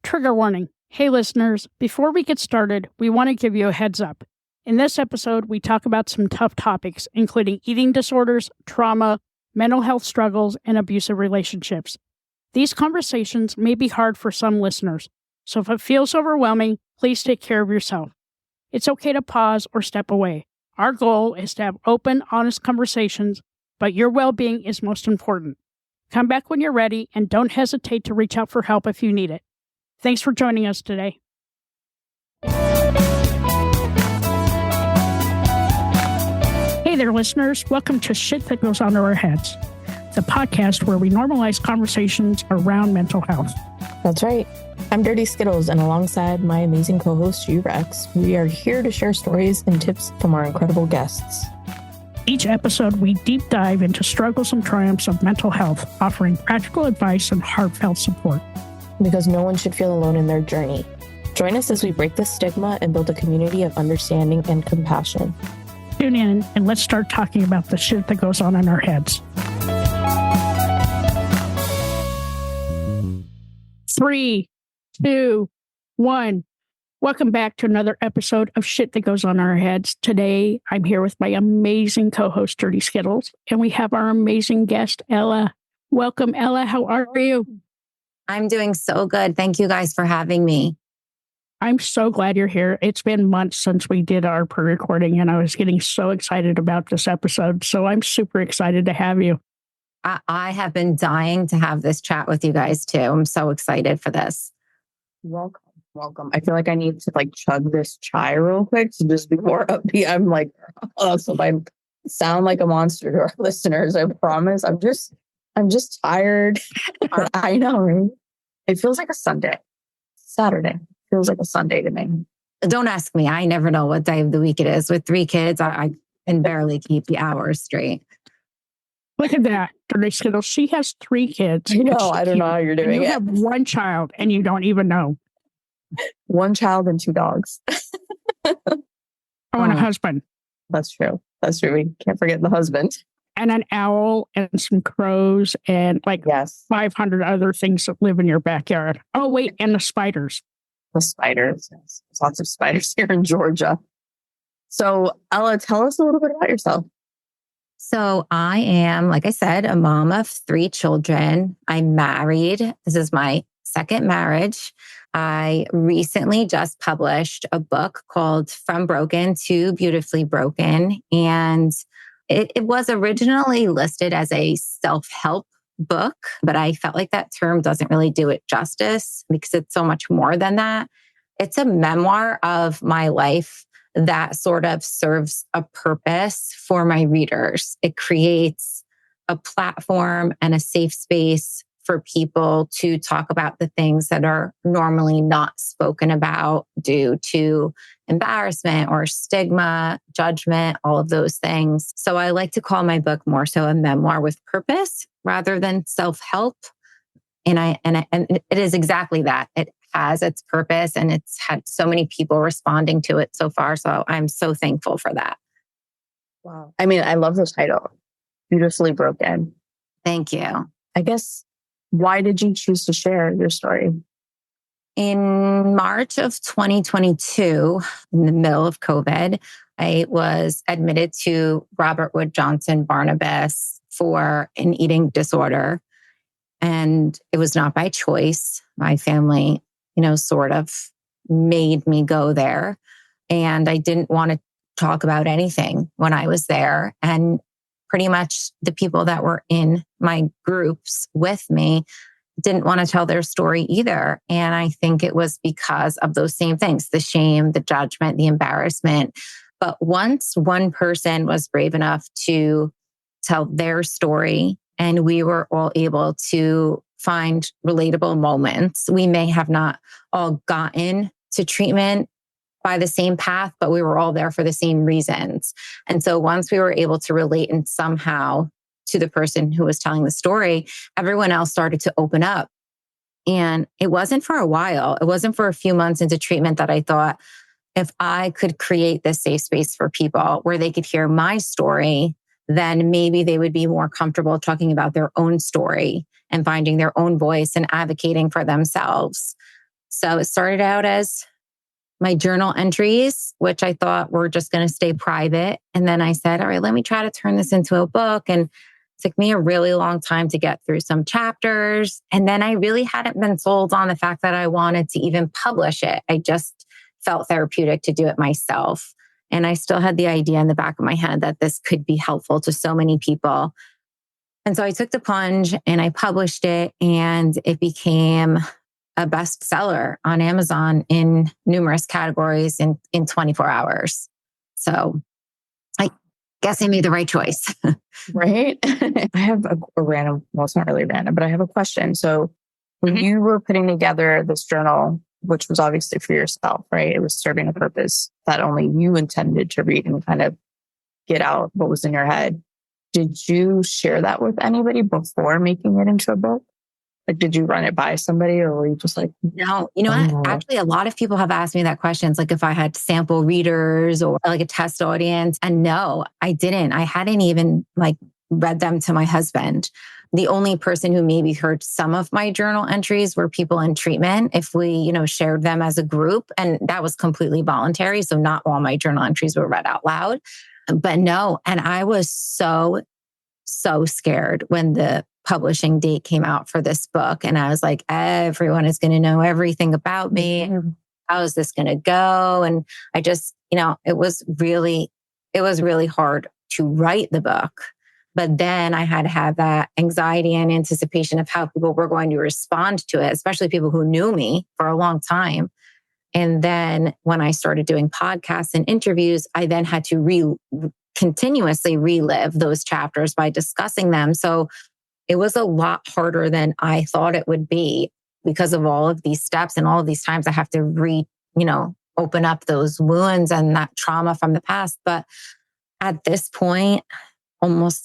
Trigger warning. Hey listeners, before we get started, we want to give you a heads up. In this episode, we talk about some tough topics, including eating disorders, trauma, mental health struggles, and abusive relationships. These conversations may be hard for some listeners, so if it feels overwhelming, please take care of yourself. It's okay to pause or step away. Our goal is to have open, honest conversations, but your well-being is most important. Come back when you're ready, and don't hesitate to reach out for help if you need it. Thanks for joining us today. Hey there, listeners. Welcome to Shit That Goes Under Our Heads, the podcast where we normalize conversations around mental health. That's right. I'm Dirty Skittles, and alongside my amazing co-host, Rex, we are here to share stories and tips from our incredible guests. Each episode, we deep dive into struggles and triumphs of mental health, offering practical advice and heartfelt support. Because no one should feel alone in their journey. Join us as we break the stigma and build a community of understanding and compassion. Tune in and let's start talking about the shit that goes on in our heads. 3, 2, 1. Welcome back to another episode of Shit That Goes On Our Heads. Today, I'm here with my amazing co-host, Dirty Skittles, and we have our amazing guest, Ella. Welcome, Ella. How are you? I'm doing so good. Thank you guys for having me. I'm so glad you're here. It's been months since we did our pre-recording, and I was getting so excited about this episode. So I'm super excited to have you. I have been dying to have this chat with you guys too. I'm so excited for this. Welcome. I feel like I need to chug this chai real quick to just be more upbeat. I'm so if I sound like a monster to our listeners, I promise. I'm just tired. I know, right? It feels like a Sunday. Saturday feels like a Sunday to me. Don't ask me. I never know what day of the week it is. With 3 kids, I can barely keep the hours straight. Look at that. She has 3 kids. I know. I don't know how you're doing it. You have 1 child and you don't even know. 1 child and 2 dogs. And a husband. That's true. We can't forget the husband. And an owl and some crows and 500 other things that live in your backyard. Oh, wait. And the spiders. The spiders. Yes. There's lots of spiders here in Georgia. So Ella, tell us a little bit about yourself. So I am, like I said, a mom of 3 children. I'm married. This is my 2nd marriage. I recently just published a book called From Broken to Beautifully Broken. And it was originally listed as a self-help book, but I felt like that term doesn't really do it justice because it's so much more than that. It's a memoir of my life that sort of serves a purpose for my readers. It creates a platform and a safe space for people to talk about the things that are normally not spoken about due to embarrassment or stigma, judgment, all of those things. So I like to call my book more so a memoir with purpose rather than self-help. And it is exactly that. It has its purpose and it's had so many people responding to it so far. So I'm so thankful for that. Wow. I mean, I love the title, Beautifully Broken. Thank you. I guess, why did you choose to share your story? In March of 2022, in the middle of COVID, I was admitted to Robert Wood Johnson Barnabas for an eating disorder. And it was not by choice. My family, sort of made me go there. And I didn't want to talk about anything when I was there. And pretty much the people that were in my groups with me didn't want to tell their story either. And I think it was because of those same things, the shame, the judgment, the embarrassment. But once one person was brave enough to tell their story and we were all able to find relatable moments, we may have not all gotten to treatment by the same path, but we were all there for the same reasons. And so once we were able to relate and somehow to the person who was telling the story, everyone else started to open up. And it wasn't for a while. It wasn't for a few months into treatment that I thought, if I could create this safe space for people where they could hear my story, then maybe they would be more comfortable talking about their own story and finding their own voice and advocating for themselves. So it started out as my journal entries, which I thought were just going to stay private. And then I said, all right, let me try to turn this into a book. And it took me a really long time to get through some chapters. And then I really hadn't been sold on the fact that I wanted to even publish it. I just felt therapeutic to do it myself. And I still had the idea in the back of my head that this could be helpful to so many people. And so I took the plunge and I published it, and it became a bestseller on Amazon in numerous categories in 24 hours. So I guess I made the right choice. Right? I have a random, well, it's not really random, but I have a question. So when you were putting together this journal, which was obviously for yourself, right? It was serving a purpose that only you intended to read and kind of get out what was in your head. Did you share that with anybody before making it into a book? Like, did you run it by somebody, or were you just like, no, you know what? Actually, a lot of people have asked me that question. It's like if I had sample readers or like a test audience. And no, I didn't. I hadn't even like read them to my husband. The only person who maybe heard some of my journal entries were people in treatment if we, shared them as a group. And that was completely voluntary. So not all my journal entries were read out loud. But no, and I was so scared when the publishing date came out for this book. And I was like, everyone is going to know everything about me. How is this going to go? And I just, it was really hard to write the book. But then I had to have that anxiety and anticipation of how people were going to respond to it, especially people who knew me for a long time. And then when I started doing podcasts and interviews, I then had to continuously relive those chapters by discussing them. So it was a lot harder than I thought it would be because of all of these steps and all of these times I have to open up those wounds and that trauma from the past. But at this point,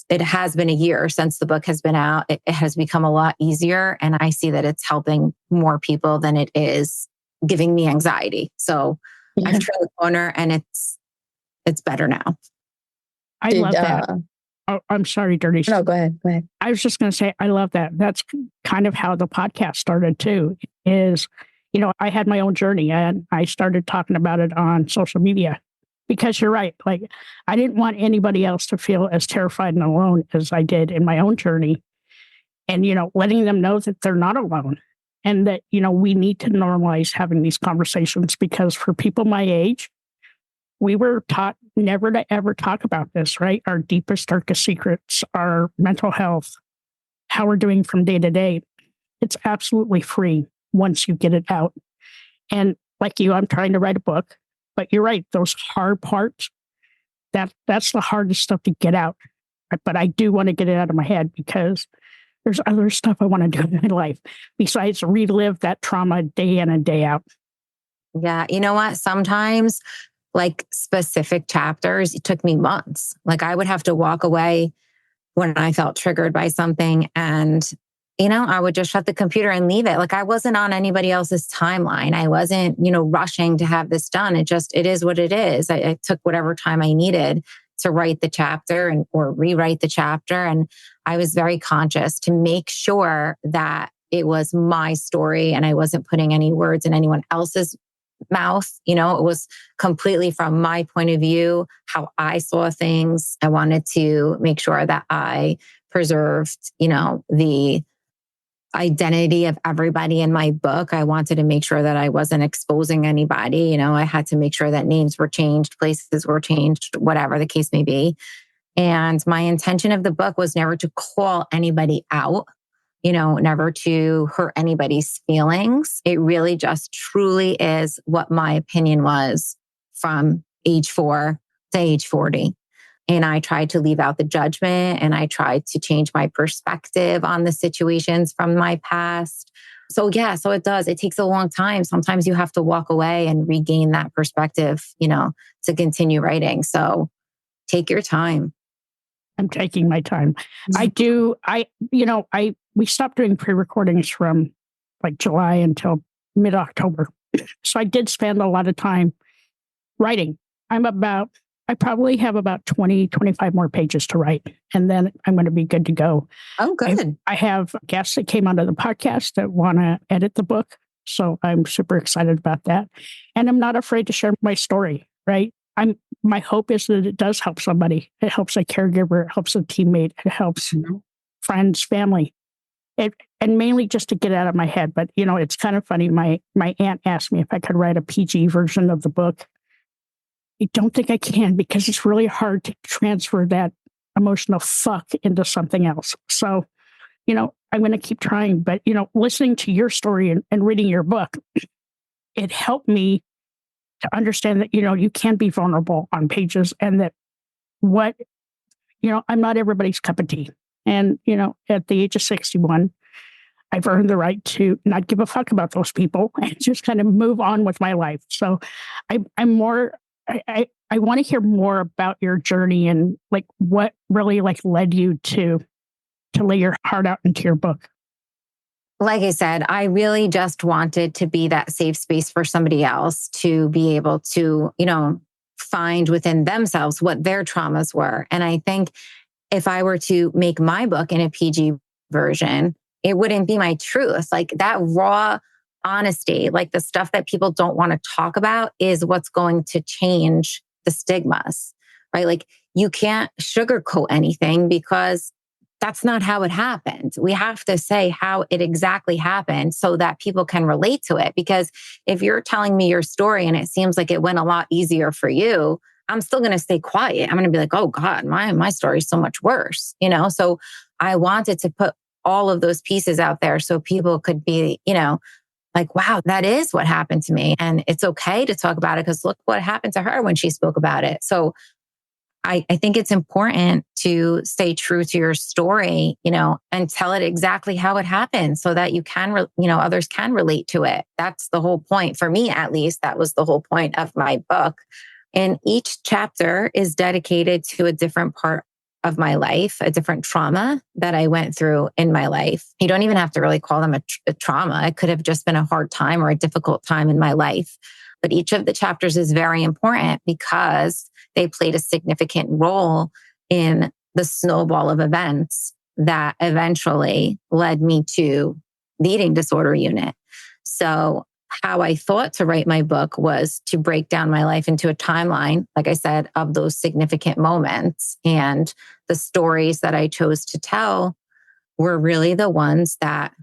it has been a year since the book has been out. It has become a lot easier. And I see that it's helping more people than it is giving me anxiety. So I've turned the corner and it's better now. I love that. Oh, I'm sorry, Dirty. No, go ahead. I was just going to say, I love that. That's kind of how the podcast started too, is, I had my own journey and I started talking about it on social media because you're right. Like, I didn't want anybody else to feel as terrified and alone as I did in my own journey. And, letting them know that they're not alone and that, we need to normalize having these conversations because for people my age, we were taught never to ever talk about this, right? Our deepest, darkest secrets, our mental health, how we're doing from day to day. It's absolutely free once you get it out. And like you, I'm trying to write a book, but you're right. Those hard parts, that's the hardest stuff to get out. But I do want to get it out of my head because there's other stuff I want to do in my life besides relive that trauma day in and day out. Yeah. You know what? Sometimes like specific chapters, it took me months. Like I would have to walk away when I felt triggered by something and, I would just shut the computer and leave it. Like I wasn't on anybody else's timeline. I wasn't, rushing to have this done. It is what it is. I took whatever time I needed to write the chapter or rewrite the chapter. And I was very conscious to make sure that it was my story and I wasn't putting any words in anyone else's mouth. It was completely from my point of view, how I saw things. I wanted to make sure that I preserved, the identity of everybody in my book. I wanted to make sure that I wasn't exposing anybody. I had to make sure that names were changed, places were changed, whatever the case may be. And my intention of the book was never to call anybody out, never to hurt anybody's feelings. It really just truly is what my opinion was from age 4 to age 40. And I tried to leave out the judgment and I tried to change my perspective on the situations from my past. So it does. It takes a long time. Sometimes you have to walk away and regain that perspective, to continue writing. So take your time. I'm taking my time. We stopped doing pre-recordings from like July until mid-October. So I did spend a lot of time writing. I probably have about 20, 25 more pages to write, and then I'm going to be good to go. Oh, good. I have guests that came onto the podcast that want to edit the book. So I'm super excited about that. And I'm not afraid to share my story, right? My hope is that it does help somebody. It helps a caregiver, it helps a teammate, it helps friends, family. And mainly just to get out of my head. But, it's kind of funny. My aunt asked me if I could write a PG version of the book. I don't think I can because it's really hard to transfer that emotional fuck into something else. So, I'm going to keep trying. But, listening to your story and reading your book, it helped me to understand that, you can be vulnerable on pages and that I'm not everybody's cup of tea. And, at the age of 61, I've earned the right to not give a fuck about those people and just kind of move on with my life. So I want to hear more about your journey and like what really like led you to lay your heart out into your book. Like I said, I really just wanted to be that safe space for somebody else to be able to, find within themselves what their traumas were. And I think if I were to make my book in a PG version, it wouldn't be my truth. Like that raw honesty, like the stuff that people don't want to talk about is what's going to change the stigmas, right? Like you can't sugarcoat anything because that's not how it happened. We have to say how it exactly happened so that people can relate to it. Because if you're telling me your story and it seems like it went a lot easier for you, I'm still going to stay quiet. I'm going to be like, oh God, my story is so much worse, So I wanted to put all of those pieces out there so people could be, like, wow, that is what happened to me. And it's okay to talk about it because look what happened to her when she spoke about it. So I think it's important to stay true to your story, and tell it exactly how it happened so that you can, others can relate to it. That's the whole point for me, at least. That was the whole point of my book. And each chapter is dedicated to a different part of my life, a different trauma that I went through in my life. You don't even have to really call them a trauma. It could have just been a hard time or a difficult time in my life. But each of the chapters is very important because they played a significant role in the snowball of events that eventually led me to the eating disorder unit. So how I thought to write my book was to break down my life into a timeline, like I said, of those significant moments. And the stories that I chose to tell were really the ones that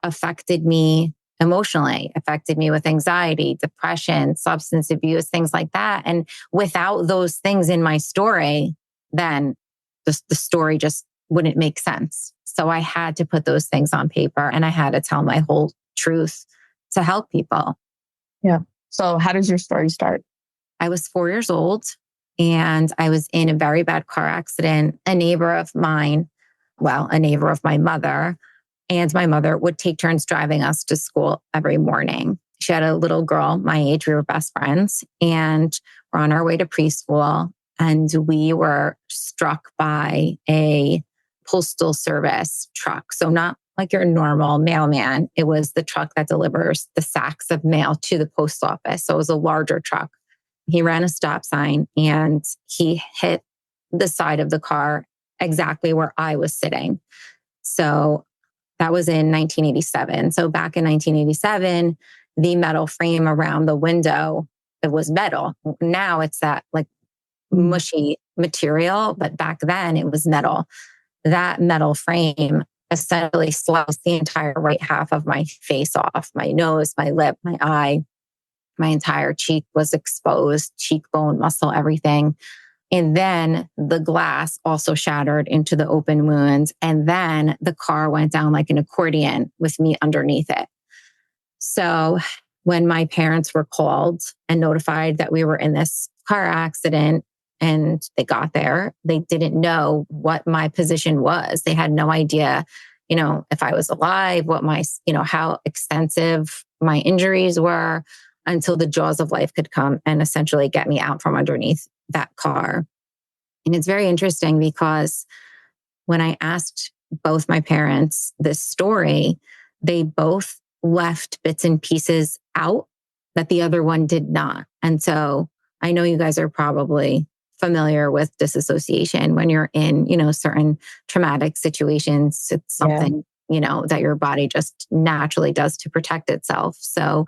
affected me emotionally, affected me with anxiety, depression, substance abuse, things like that. And without those things in my story, then the story just wouldn't make sense. So I had to put those things on paper and I had to tell my whole truth to help people. Yeah. So how does your story start? I was 4 years old and I was in a very bad car accident. A neighbor of my mother, and my mother would take turns driving us to school every morning. She had a little girl my age. We were best friends and we're on our way to preschool. And we were struck by a postal service truck. So not like your normal mailman. It was the truck that delivers the sacks of mail to the post office. So it was a larger truck. He ran a stop sign and he hit the side of the car exactly where I was sitting. So that was in 1987. So back in 1987, the metal frame around the window, it was metal. Now it's that like mushy material, but back then it was metal. That metal frame essentially sliced the entire right half of my face off. My nose, my lip, my eye, my entire cheek was exposed, cheekbone, muscle, everything. And then the glass also shattered into the open wounds. And then the car went down like an accordion with me underneath it. So when my parents were called and notified that we were in this car accident and they got there, they didn't know what my position was. They had no idea, if I was alive, what my, how extensive my injuries were, until the jaws of life could come and essentially get me out from underneath that car. And it's very interesting because when I asked both my parents this story, they both left bits and pieces out that the other one did not. And so I know you guys are probably familiar with disassociation when you're in, certain traumatic situations. It's something that your body just naturally does to protect itself. So,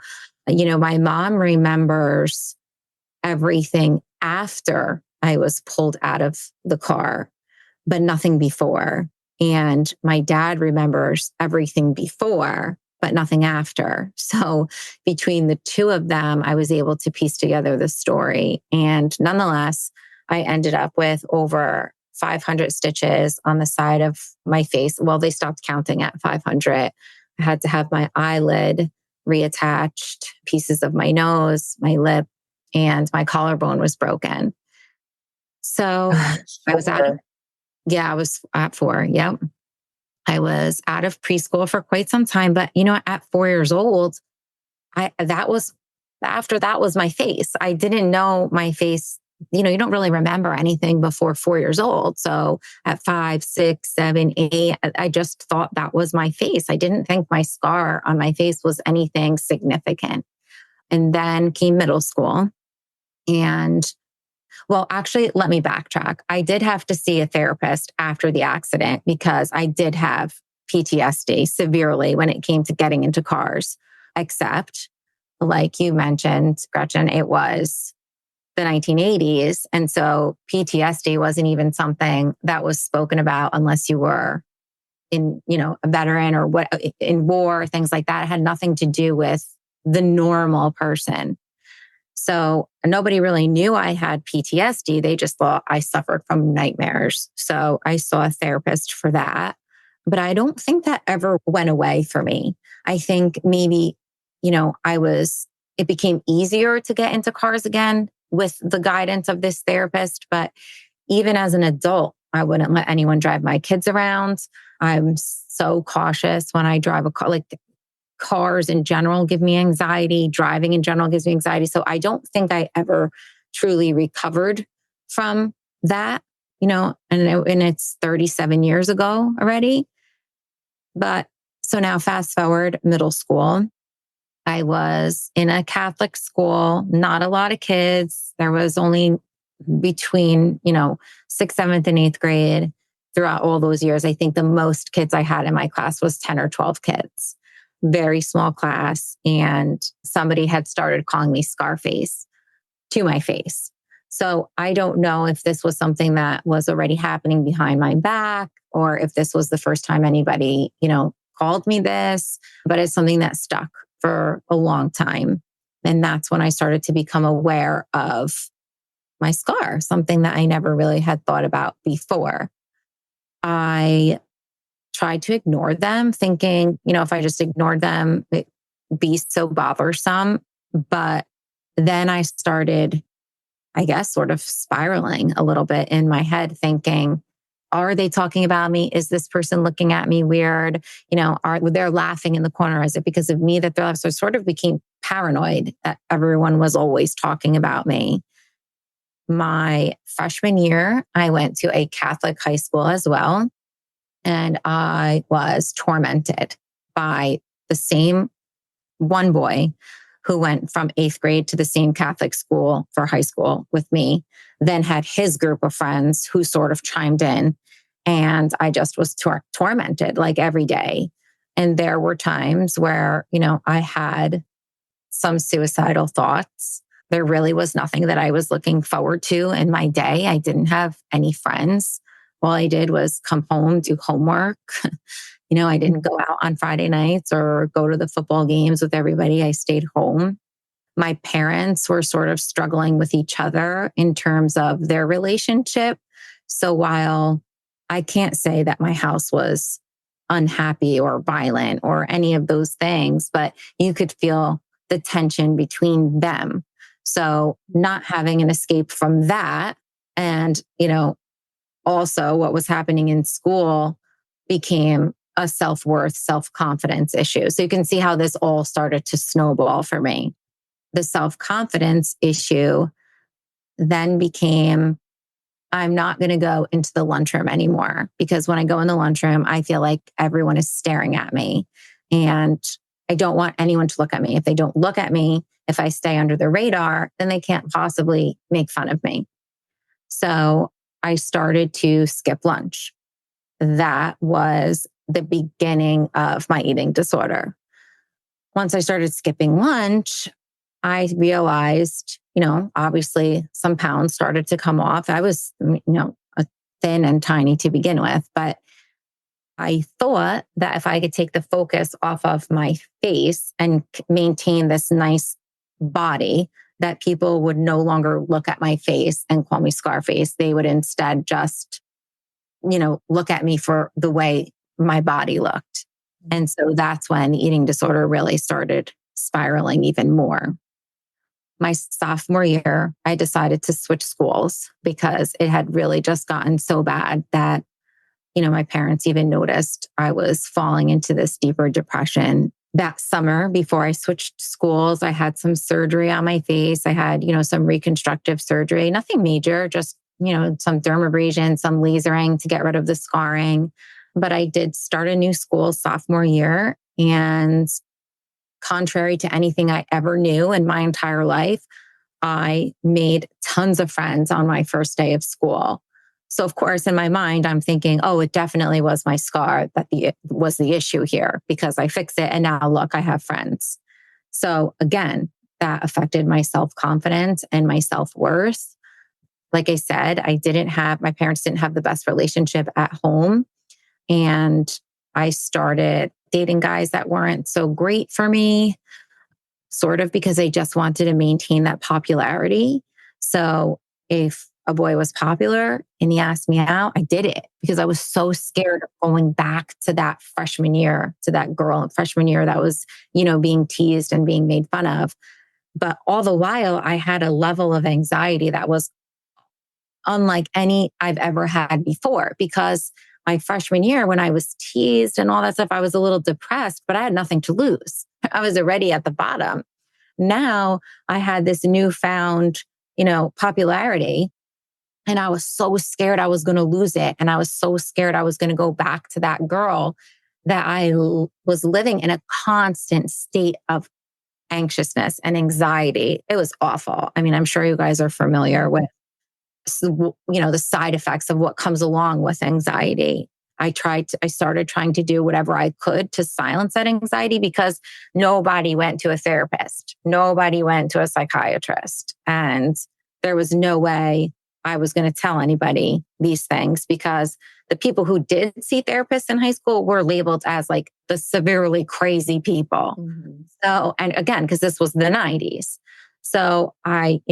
my mom remembers everything after I was pulled out of the car, but nothing before. And my dad remembers everything before, but nothing after. So between the two of them, I was able to piece together the story. And nonetheless, I ended up with over 500 stitches on the side of my face. Well, they stopped counting at 500. I had to have my eyelid reattached, pieces of my nose, my lip, and my collarbone was broken. So I was I was at 4. Yep. I was out of preschool for quite some time, but at 4 years old, that was my face. I didn't know my face. You don't really remember anything before 4 years old. So at 5, 6, 7, 8, I just thought that was my face. I didn't think my scar on my face was anything significant. And then came middle school. And well, actually, let me backtrack. I did have to see a therapist after the accident because I did have PTSD severely when it came to getting into cars, except like you mentioned, Gretchen, it was the 1980s. And so PTSD wasn't even something that was spoken about unless you were a veteran or in war, things like that. It had nothing to do with the normal person. So nobody really knew I had PTSD. They just thought I suffered from nightmares. So I saw a therapist for that. But I don't think that ever went away for me. I think maybe, it became easier to get into cars again with the guidance of this therapist. But even as an adult, I wouldn't let anyone drive my kids around. I'm so cautious when I drive a car. Like, cars in general give me anxiety. Driving in general gives me anxiety. So I don't think I ever truly recovered from that, and it's 37 years ago already. But so now fast forward middle school, I was in a Catholic school, not a lot of kids. There was only between, 6th, 7th, and 8th grade throughout all those years. I think the most kids I had in my class was 10 or 12 kids. Very small class. And somebody had started calling me Scarface to my face. So I don't know if this was something that was already happening behind my back or if this was the first time anybody, called me this, but it's something that stuck for a long time. And that's when I started to become aware of my scar, something that I never really had thought about before. I tried to ignore them, thinking, if I just ignored them, it'd be so bothersome. But then I started, I guess, sort of spiraling a little bit in my head, thinking, are they talking about me? Is this person looking at me weird? Are they laughing in the corner? Is it because of me that they're laughing? So I sort of became paranoid that everyone was always talking about me. My freshman year, I went to a Catholic high school as well. And I was tormented by the same one boy who went from 8th grade to the same Catholic school for high school with me, then had his group of friends who sort of chimed in. And I just was tormented like every day. And there were times where, I had some suicidal thoughts. There really was nothing that I was looking forward to in my day. I didn't have any friends. All I did was come home, do homework. I didn't go out on Friday nights or go to the football games with everybody. I stayed home. My parents were sort of struggling with each other in terms of their relationship. So while I can't say that my house was unhappy or violent or any of those things, but you could feel the tension between them. So not having an escape from that and, also what was happening in school became a self-worth, self-confidence issue. So you can see how this all started to snowball for me. The self-confidence issue then became, I'm not going to go into the lunchroom anymore because when I go in the lunchroom, I feel like everyone is staring at me and I don't want anyone to look at me. If they don't look at me, if I stay under the radar, then they can't possibly make fun of me. So I started to skip lunch. That was the beginning of my eating disorder. Once I started skipping lunch, I realized, obviously some pounds started to come off. I was, thin and tiny to begin with, but I thought that if I could take the focus off of my face and maintain this nice body, that people would no longer look at my face and call me Scarface. They would instead just, look at me for the way my body looked. And so that's when the eating disorder really started spiraling even more. My sophomore year, I decided to switch schools because it had really just gotten so bad that my parents even noticed I was falling into this deeper depression. That summer, before I switched schools, I had some surgery on my face. I had, some reconstructive surgery, nothing major, just, some dermabrasion, some lasering to get rid of the scarring. But I did start a new school sophomore year. And contrary to anything I ever knew in my entire life, I made tons of friends on my first day of school. So of course, in my mind, I'm thinking, oh, it definitely was my scar that was the issue here because I fixed it. And now look, I have friends. So again, that affected my self-confidence and my self-worth. Like I said, my parents didn't have the best relationship at home. And I started dating guys that weren't so great for me, sort of because I just wanted to maintain that popularity. So if a boy was popular and he asked me out, I did it because I was so scared of going back to that freshman year, to that girl in freshman year that was, being teased and being made fun of. But all the while, I had a level of anxiety that was unlike any I've ever had before because my freshman year, when I was teased and all that stuff, I was a little depressed, but I had nothing to lose. I was already at the bottom. Now I had this newfound, popularity. And I was so scared I was going to lose it. And I was so scared I was going to go back to that girl that I was living in a constant state of anxiousness and anxiety. It was awful. I mean, I'm sure you guys are familiar with, the side effects of what comes along with anxiety. I started trying to do whatever I could to silence that anxiety because nobody went to a therapist. Nobody went to a psychiatrist. And there was no way I was going to tell anybody these things because the people who did see therapists in high school were labeled as like the severely crazy people. Mm-hmm. So, and again, because this was the 90s. So I,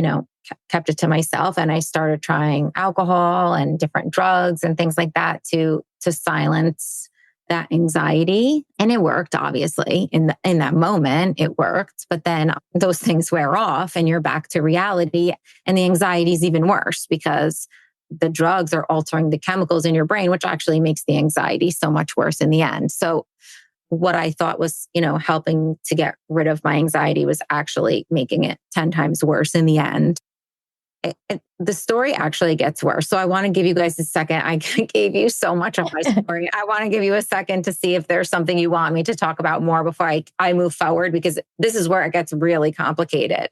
kept it to myself and I started trying alcohol and different drugs and things like that to silence that anxiety. And it worked, obviously, in that moment, it worked. But then those things wear off and you're back to reality. And the anxiety is even worse because the drugs are altering the chemicals in your brain, which actually makes the anxiety so much worse in the end. So what I thought was, helping to get rid of my anxiety was actually making it 10 times worse in the end. The story actually gets worse. So I want to give you guys a second. I gave you so much of my story. I want to give you a second to see if there's something you want me to talk about more before I move forward, because this is where it gets really complicated.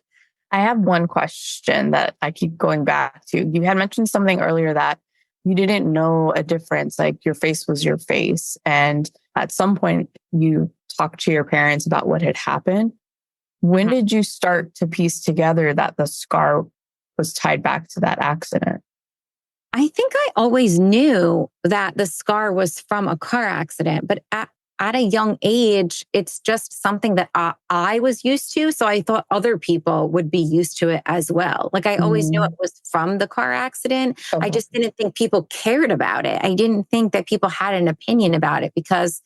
I have one question that I keep going back to. You had mentioned something earlier that you didn't know a difference, like your face was your face. And at some point you talked to your parents about what had happened. When did you start to piece together that the scar was tied back to that accident? I think I always knew that the scar was from a car accident, but at a young age, it's just something that I was used to. So I thought other people would be used to it as well. Like I always knew it was from the car accident. I just didn't think people cared about it. I didn't think that people had an opinion about it because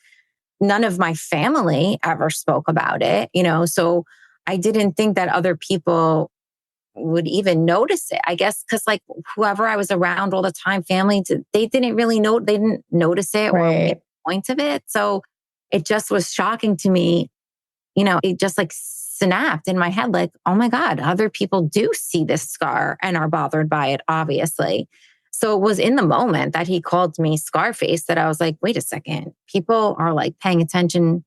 none of my family ever spoke about it, so I didn't think that other people would even notice it, I guess, because like whoever I was around all the time, family, they didn't really know, they didn't notice it or make a point of it. So it just was shocking to me. It just like snapped in my head, like, oh my God, other people do see this scar and are bothered by it, obviously. So it was in the moment that he called me Scarface that I was like, wait a second, people are like paying attention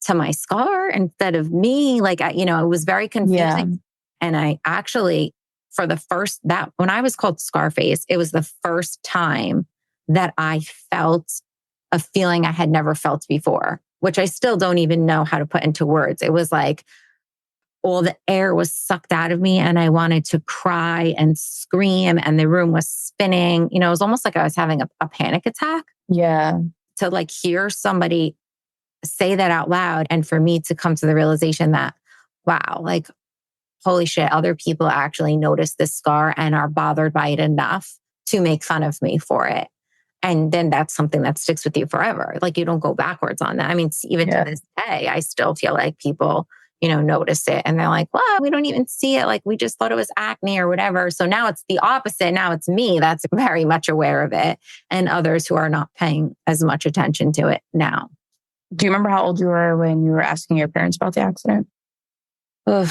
to my scar instead of me. Like, it was very confusing. Yeah. And I actually, when I was called Scarface, it was the first time that I felt a feeling I had never felt before, which I still don't even know how to put into words. It was like all the air was sucked out of me and I wanted to cry and scream and the room was spinning. You know, it was almost like I was having a panic attack. Yeah. To like hear somebody say that out loud and for me to come to the realization that, wow, like, holy shit, other people actually notice this scar and are bothered by it enough to make fun of me for it. And then that's something that sticks with you forever. Like you don't go backwards on that. I mean, even to this day, I still feel like people, notice it and they're like, well, we don't even see it. Like we just thought it was acne or whatever. So now it's the opposite. Now it's me that's very much aware of it and others who are not paying as much attention to it now. Do you remember how old you were when you were asking your parents about the accident? Ugh.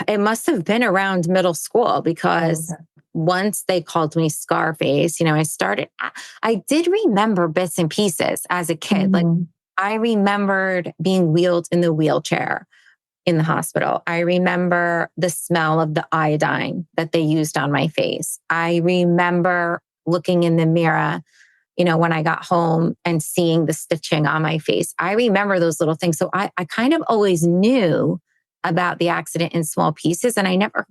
It must have been around middle school because once they called me Scarface, I did remember bits and pieces as a kid. Like I remembered being wheeled in the wheelchair in the hospital. I remember the smell of the iodine that they used on my face. I remember looking in the mirror, when I got home and seeing the stitching on my face. I remember those little things. So I kind of always knew about the accident in small pieces. And I never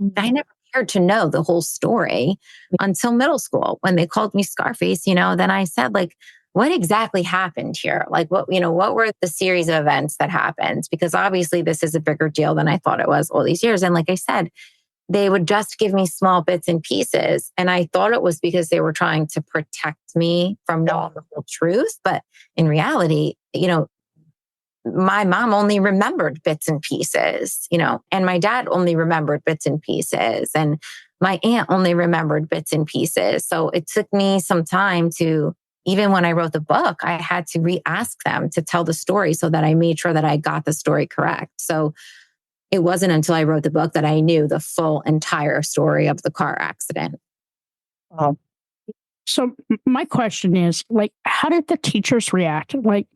cared to know the whole story until middle school when they called me Scarface, then I said like, what exactly happened here? Like what were the series of events that happened? Because obviously this is a bigger deal than I thought it was all these years. And like I said, they would just give me small bits and pieces. And I thought it was because they were trying to protect me from knowing the whole truth. But in reality, my mom only remembered bits and pieces, and my dad only remembered bits and pieces. And my aunt only remembered bits and pieces. So it took me some time to, even when I wrote the book, I had to re-ask them to tell the story so that I made sure that I got the story correct. So it wasn't until I wrote the book that I knew the full entire story of the car accident. Oh. So my question is, like, how did the teachers react? Like,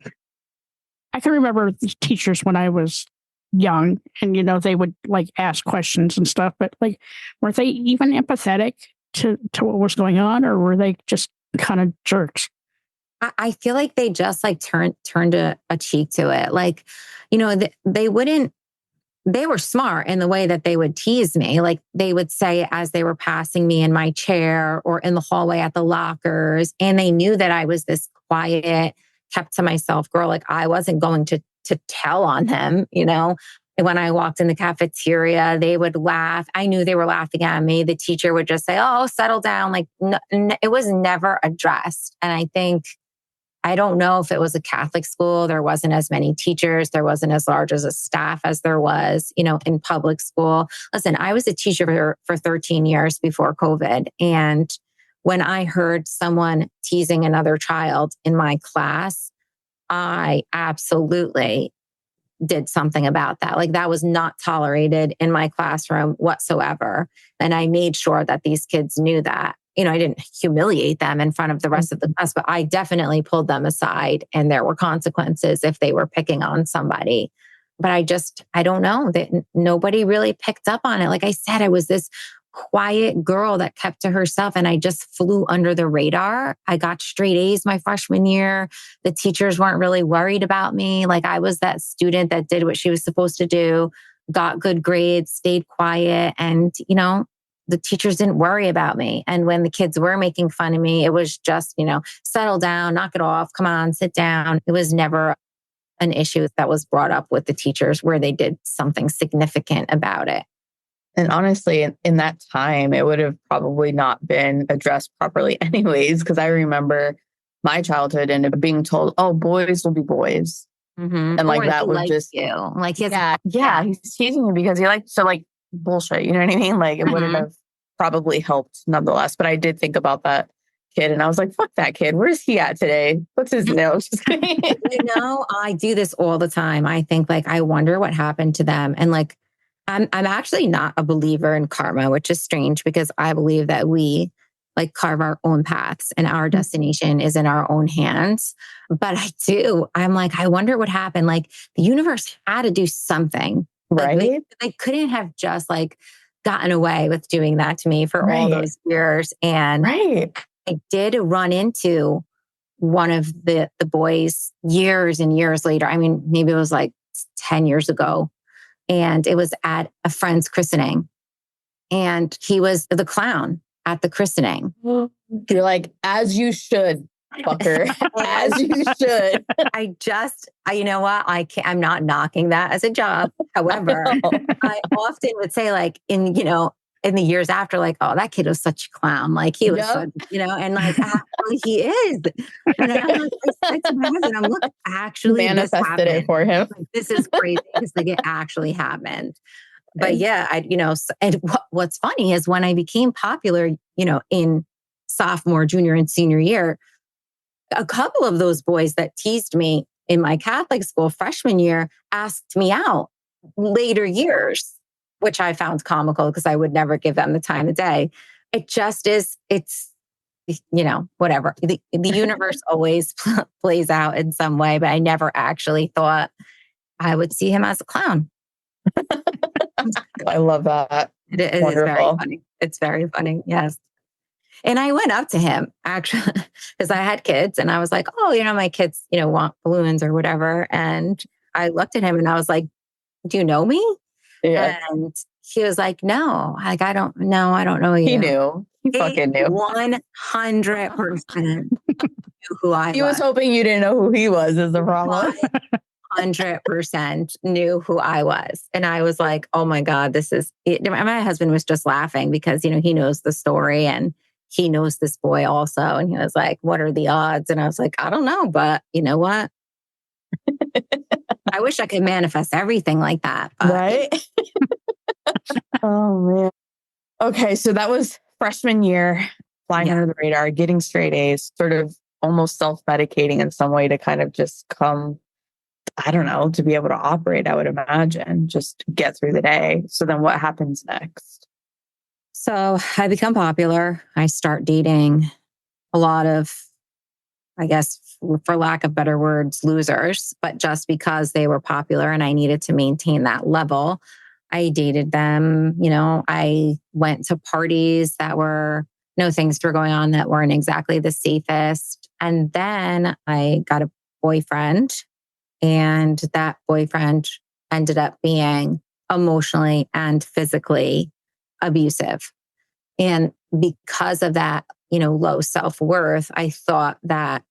I can remember the teachers when I was young and, they would like ask questions and stuff, but like, were they even empathetic to what was going on or were they just kind of jerks? I feel like they just like turned a cheek to it. Like, they were smart in the way that they would tease me. Like they would say as they were passing me in my chair or in the hallway at the lockers, and they knew that I was this quiet, kept to myself girl. Like I wasn't going to tell on them, When I walked in the cafeteria, they would laugh. I knew they were laughing at me. The teacher would just say, oh, settle down. Like it was never addressed. And I don't know if it was a Catholic school. There wasn't as many teachers. There wasn't as large as a staff as there was, in public school. Listen, I was a teacher for 13 years before COVID. And when I heard someone teasing another child in my class, I absolutely did something about that. Like that was not tolerated in my classroom whatsoever. And I made sure that these kids knew that. I didn't humiliate them in front of the rest of the class, but I definitely pulled them aside and there were consequences if they were picking on somebody. But I don't know that nobody really picked up on it. Like I said, I was this quiet girl that kept to herself and I just flew under the radar. I got straight A's my freshman year. The teachers weren't really worried about me. Like I was that student that did what she was supposed to do, got good grades, stayed quiet. And, the teachers didn't worry about me. And when the kids were making fun of me, it was just, settle down, knock it off, come on, sit down. It was never an issue that was brought up with the teachers where they did something significant about it. And honestly, in that time, it would have probably not been addressed properly anyways, because I remember my childhood and being told, oh, boys will be boys. Mm-hmm. And like that would just, you. Like, he's teasing you because you like, so like bullshit, you know what I mean? Like it wouldn't have probably helped nonetheless. But I did think about that kid and I was like, fuck that kid. Where's he at today? What's his name? Just kidding. I do this all the time. I think like, I wonder what happened to them. And like, I'm actually not a believer in karma, which is strange because I believe that we like carve our own paths and our destination is in our own hands. But I'm like, I wonder what happened. Like the universe had to do something. Right. Like, they couldn't have just like gotten away with doing that to me for all those years. And I did run into one of the boys years and years later. I mean, maybe it was like 10 years ago. And it was at a friend's christening. And he was the clown at the christening. You're like, as you should, fucker. As you should. You know what? I'm not knocking that as a job. However, I often would say like in the years after, like, oh, that kid was such a clown. Like he was, such, and like actually he is. And I said to my husband, I'm look, actually manifested it for him. Like, this is crazy because like it actually happened. But yeah, and what's funny is when I became popular, in sophomore, junior, and senior year, a couple of those boys that teased me in my Catholic school freshman year asked me out later years, which I found comical because I would never give them the time of day. It just is, it's, whatever. The universe always plays out in some way, but I never actually thought I would see him as a clown. I love that. It is very funny. It's very funny. Yes. And I went up to him actually because I had kids and I was like, oh, my kids, want balloons or whatever. And I looked at him and I was like, do you know me? Yeah. And he was like, no, like, I don't know you. He knew. He fucking knew. 100% knew who I was. He was hoping you didn't know who he was is the problem. 100% knew who I was. And I was like, oh my God, this is it. My husband was just laughing because, he knows the story and he knows this boy also. And he was like, what are the odds? And I was like, I don't know, but you know what? I wish I could manifest everything like that. But. Right? Oh man. Okay. So that was freshman year, flying under the radar, getting straight A's, sort of almost self-medicating in some way to kind of just come, I don't know, to be able to operate, I would imagine, just get through the day. So then what happens next? So I become popular. I start dating a lot of, I guess, for lack of better words, losers, but just because they were popular and I needed to maintain that level, I dated them. I went to parties that were, things were going on that weren't exactly the safest. And then I got a boyfriend. And that boyfriend ended up being emotionally and physically abusive. And because of that, low self-worth, I thought that,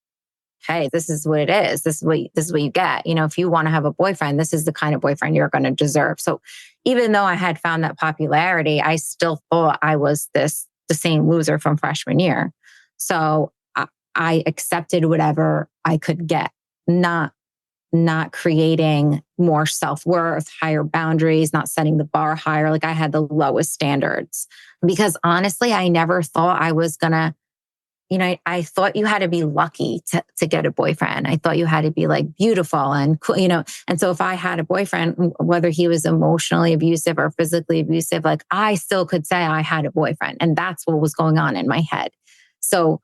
hey, this is what it is. This is what you get. If you want to have a boyfriend, this is the kind of boyfriend you're going to deserve. So even though I had found that popularity, I still thought I was the same loser from freshman year. So I accepted whatever I could get, not creating more self-worth, higher boundaries, not setting the bar higher. Like I had the lowest standards because honestly, I never thought I was gonna, I thought you had to be lucky to get a boyfriend. I thought you had to be like beautiful and cool, And so if I had a boyfriend, whether he was emotionally abusive or physically abusive, like I still could say I had a boyfriend. And that's what was going on in my head. So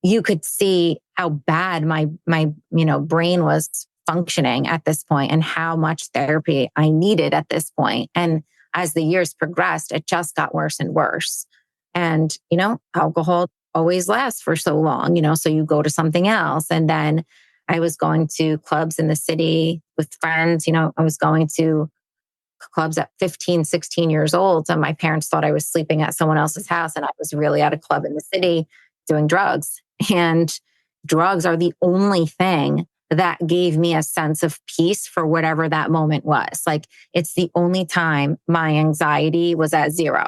you could see how bad my brain was functioning at this point and how much therapy I needed at this point. And as the years progressed, it just got worse and worse. And, alcohol always lasts for so long, so you go to something else. And then I was going to clubs in the city with friends, I was going to clubs at 15, 16 years old. And my parents thought I was sleeping at someone else's house. And I was really at a club in the city doing drugs. And drugs are the only thing that gave me a sense of peace for whatever that moment was. Like it's the only time my anxiety was at zero.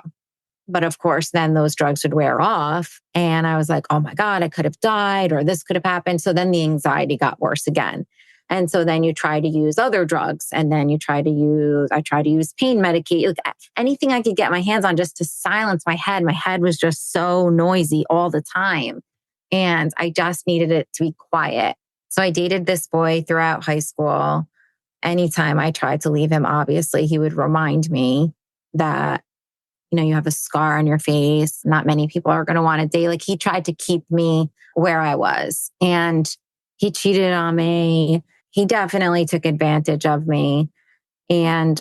But of course, then those drugs would wear off. And I was like, oh my God, I could have died or this could have happened. So then the anxiety got worse again. And so then you try to use other drugs and then I try to use pain medication, anything I could get my hands on just to silence my head. My head was just so noisy all the time. And I just needed it to be quiet. So I dated this boy throughout high school. Anytime I tried to leave him, obviously, he would remind me that, you have a scar on your face. Not many people are going to want to date. Like he tried to keep me where I was and he cheated on me. He definitely took advantage of me. And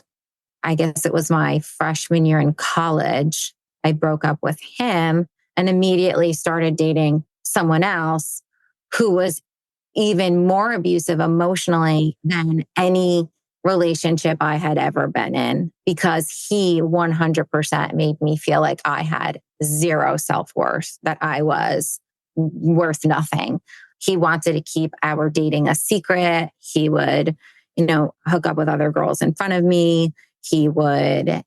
I guess it was my freshman year in college. I broke up with him and immediately started dating someone else who was even more abusive emotionally than any relationship I had ever been in, because he 100% made me feel like I had zero self-worth, that I was worth nothing. He wanted to keep our dating a secret. He would, hook up with other girls in front of me. He would,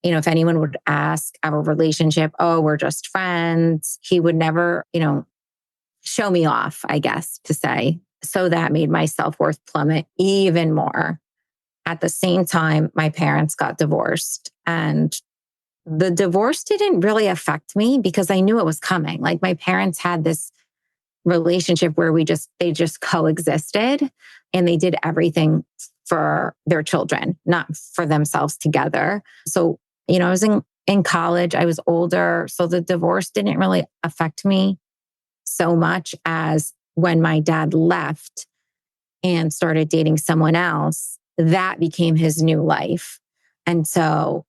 if anyone would ask our relationship, oh, we're just friends, he would never, show me off, I guess, to say. So that made my self-worth plummet even more. At the same time, my parents got divorced, and the divorce didn't really affect me because I knew it was coming. Like, my parents had this relationship where they just coexisted, and they did everything for their children, not for themselves together. So, I was in college, I was older. So the divorce didn't really affect me so much as when my dad left and started dating someone else, that became his new life. And so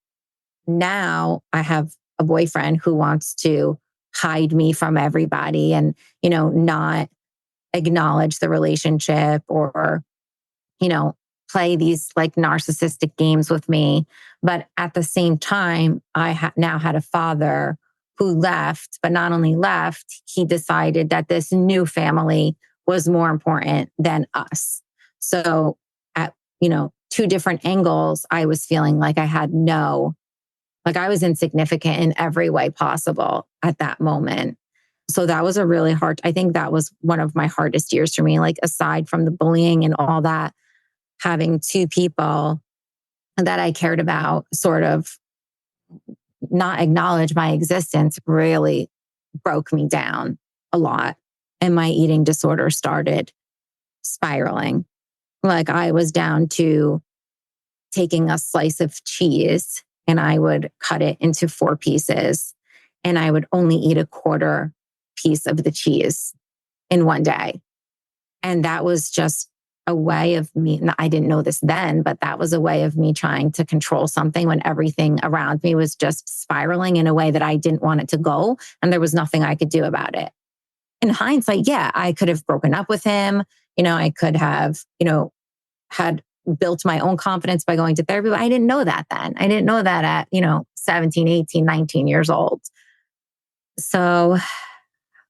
now I have a boyfriend who wants to hide me from everybody and, not acknowledge the relationship or, play these like narcissistic games with me. But at the same time, I now had a father who left, but not only left, he decided that this new family was more important than us. So at, two different angles, I was feeling like I was insignificant in every way possible at that moment. So that was I think that was one of my hardest years for me, like aside from the bullying and all that, having two people that I cared about sort of not acknowledge my existence really broke me down a lot. And my eating disorder started spiraling. Like, I was down to taking a slice of cheese and I would cut it into 4 pieces and I would only eat a quarter piece of the cheese in one day. And that was just a way of me, and I didn't know this then, but that was a way of me trying to control something when everything around me was just spiraling in a way that I didn't want it to go. And there was nothing I could do about it. In hindsight, yeah, I could have broken up with him. I could have, had built my own confidence by going to therapy, but I didn't know that then. I didn't know that at, 17, 18, 19 years old. So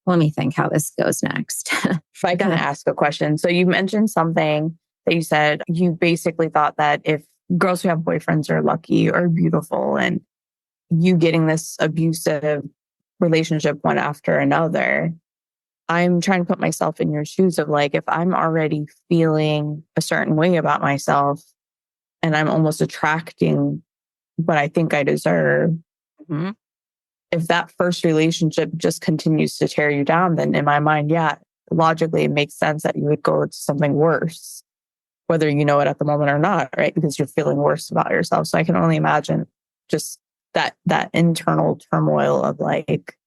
let me think how this goes next. If I can ask a question. So you mentioned something that you said you basically thought that if girls who have boyfriends are lucky or beautiful, and you getting this abusive relationship one after another. I'm trying to put myself in your shoes of like, if I'm already feeling a certain way about myself and I'm almost attracting what I think I deserve. Mm-hmm. If that first relationship just continues to tear you down, then in my mind, yeah, logically it makes sense that you would go to something worse, whether you know it at the moment or not, right? Because you're feeling worse about yourself. So I can only imagine just that internal turmoil of like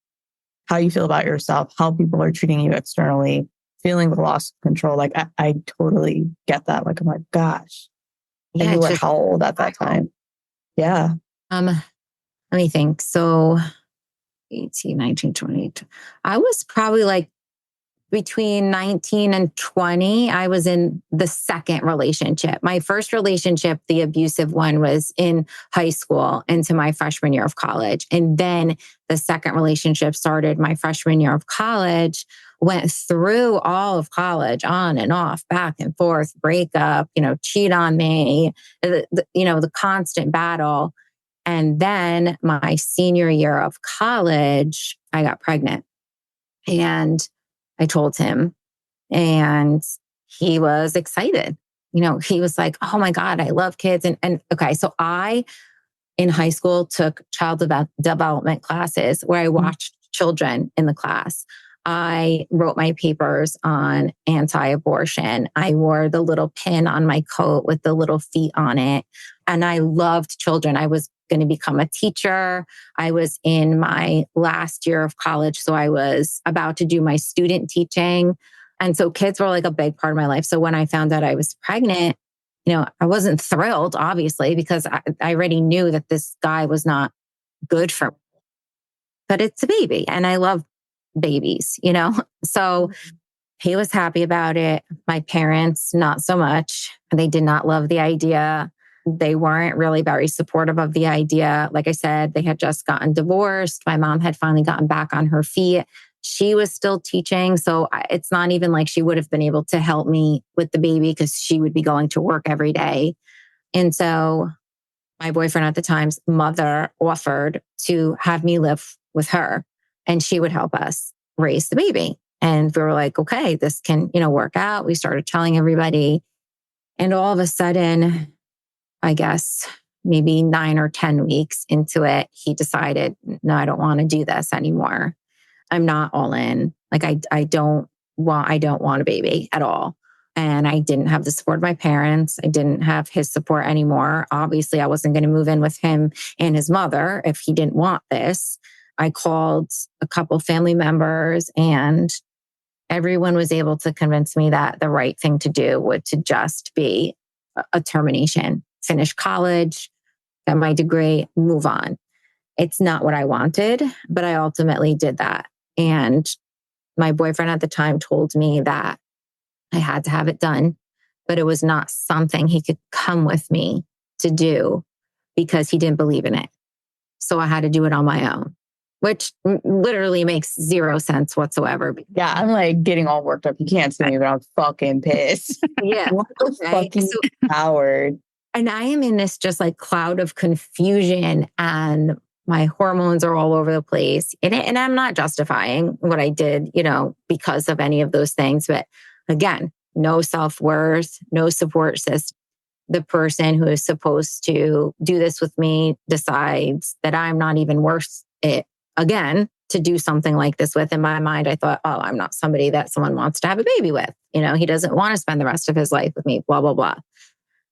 how you feel about yourself, how people are treating you externally, feeling the loss of control. Like I totally get that. Like, I'm like, gosh, yeah, and you were how old at that time? Yeah. Let me think. So 18, 19, 20. I was probably like between 19 and 20. I was in the second relationship. My first relationship, the abusive one, was in high school into my freshman year of college. And then the second relationship started my freshman year of college, went through all of college, on and off, back and forth, breakup, cheat on me, the constant battle. And then my senior year of college, I got pregnant and I told him, and he was excited. He was like, oh my God, I love kids. And okay, so I, in high school, took child development classes where I watched children in the class. I wrote my papers on anti-abortion. I wore the little pin on my coat with the little feet on it. And I loved children. I was going to become a teacher. I was in my last year of college. So I was about to do my student teaching. And so kids were like a big part of my life. So when I found out I was pregnant, I wasn't thrilled, obviously, because I already knew that this guy was not good for me. But it's a baby and I love babies, So he was happy about it. My parents, not so much. They did not love the idea. They weren't really very supportive of the idea. Like I said, they had just gotten divorced. My mom had finally gotten back on her feet. She was still teaching. So it's not even like she would have been able to help me with the baby because she would be going to work every day. And so my boyfriend at the time's mother offered to have me live with her and she would help us raise the baby. And we were like, okay, this can, work out. We started telling everybody. And all of a sudden, I guess maybe 9 or 10 weeks into it, he decided, no, I don't want to do this anymore. I'm not all in. Like I don't want a baby at all. And I didn't have the support of my parents. I didn't have his support anymore. Obviously, I wasn't going to move in with him and his mother if he didn't want this. I called a couple family members and everyone was able to convince me that the right thing to do would to just be a termination, finish college, get my degree, move on. It's not what I wanted, but I ultimately did that. And my boyfriend at the time told me that I had to have it done, but it was not something he could come with me to do because he didn't believe in it. So I had to do it on my own, which literally makes zero sense whatsoever. Yeah, I'm like getting all worked up. You can't see me, but I'm fucking pissed. Yeah. What a fucking coward. And I am in this just like cloud of confusion and my hormones are all over the place. And I'm not justifying what I did, because of any of those things. But again, no self-worth, no support system. The person who is supposed to do this with me decides that I'm not even worth it again to do something like this with. In my mind, I thought, oh, I'm not somebody that someone wants to have a baby with. He doesn't want to spend the rest of his life with me, blah, blah, blah.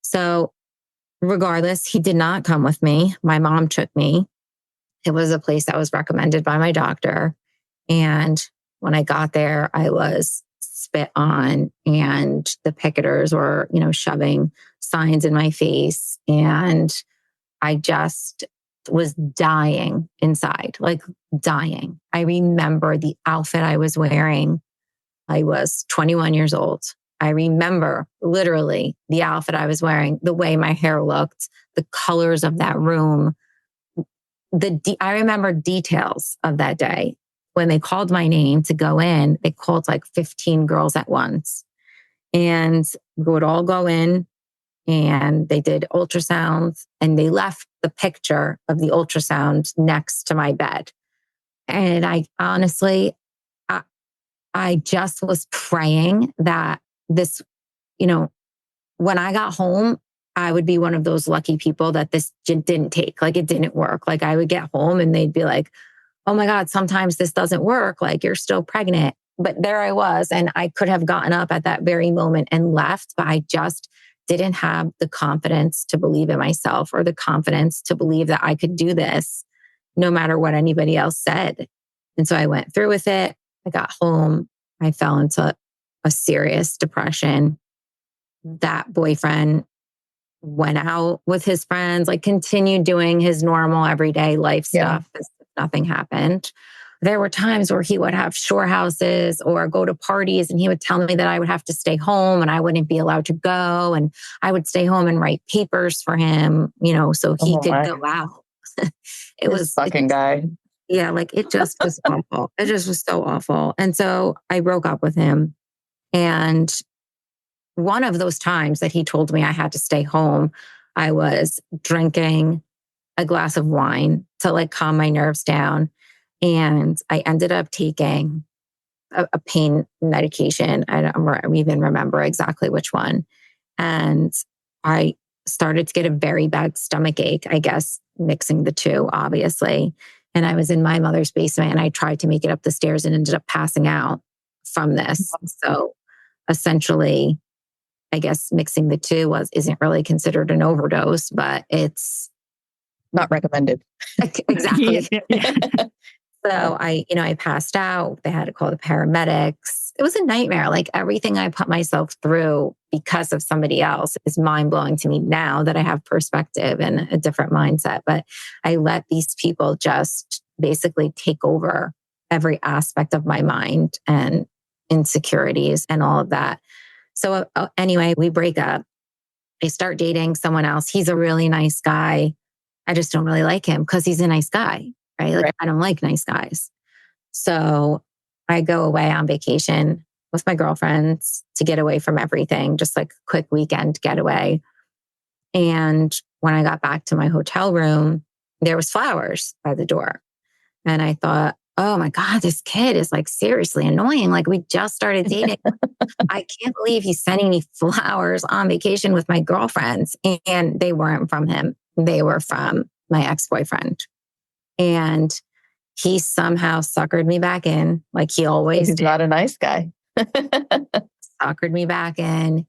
So regardless, he did not come with me. My mom took me. It was a place that was recommended by my doctor. And when I got there, I was spit on and the picketers were, shoving signs in my face. And I just was dying inside, like dying. I remember the outfit I was wearing. I was 21 years old. I remember literally the outfit I was wearing, the way my hair looked, the colors of that room. I remember details of that day. When they called my name to go in, they called like 15 girls at once. And we would all go in and they did ultrasounds and they left the picture of the ultrasound next to my bed. And I honestly, I just was praying that this, when I got home, I would be one of those lucky people that this didn't take, like it didn't work. Like I would get home and they'd be like, oh my God, sometimes this doesn't work. Like you're still pregnant. But there I was. And I could have gotten up at that very moment and left, but I just didn't have the confidence to believe in myself or the confidence to believe that I could do this no matter what anybody else said. And so I went through with it. I got home. I fell into a serious depression. That boyfriend went out with his friends, like continued doing his normal everyday life stuff as if nothing happened. There were times where he would have shore houses or go to parties and he would tell me that I would have to stay home and I wouldn't be allowed to go. And I would stay home and write papers for him, so he could go out. Guy. Yeah, like it just was awful. It just was so awful. And so I broke up with him. And one of those times that he told me I had to stay home, I was drinking a glass of wine to like calm my nerves down. And I ended up taking a pain medication. I don't even remember exactly which one. And I started to get a very bad stomach ache, I guess, mixing the two, obviously. And I was in my mother's basement and I tried to make it up the stairs and ended up passing out from this. So essentially, I guess mixing the two isn't really considered an overdose, but it's not recommended. Exactly. So I passed out. They had to call the paramedics. It was a nightmare. Like everything I put myself through because of somebody else is mind blowing to me now that I have perspective and a different mindset. But I let these people just basically take over every aspect of my mind. And insecurities and all of that. So anyway, we break up. I start dating someone else. He's a really nice guy. I just don't really like him because he's a nice guy, right? Like, I don't like nice guys. So I go away on vacation with my girlfriends to get away from everything, just like a quick weekend getaway. And when I got back to my hotel room, there was flowers by the door. And I thought, oh my God, this kid is like seriously annoying. Like, we just started dating. I can't believe he's sending me flowers on vacation with my girlfriends. And they weren't from him. They were from my ex-boyfriend. And he somehow suckered me back in, like he always He's did. not a nice guy. Suckered me back in.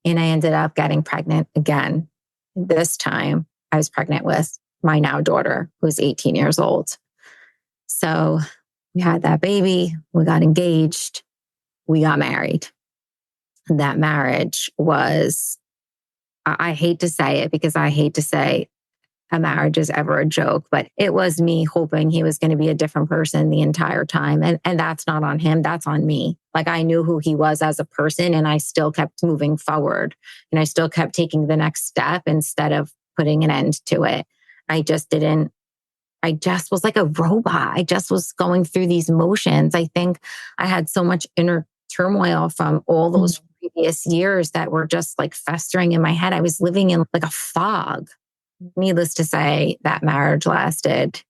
And I ended up getting pregnant again. This time I was pregnant with my now daughter, who's 18 years old. So we had that baby, we got engaged, we got married. That marriage was, I hate to say it because I hate to say a marriage is ever a joke, but it was me hoping he was going to be a different person the entire time. And that's not on him, that's on me. Like, I knew who he was as a person and I still kept moving forward and I still kept taking the next step instead of putting an end to it. I just was like a robot. I just was going through these motions. I think I had so much inner turmoil from all those previous years that were just like festering in my head. I was living in like a fog. Needless to say, that marriage lasted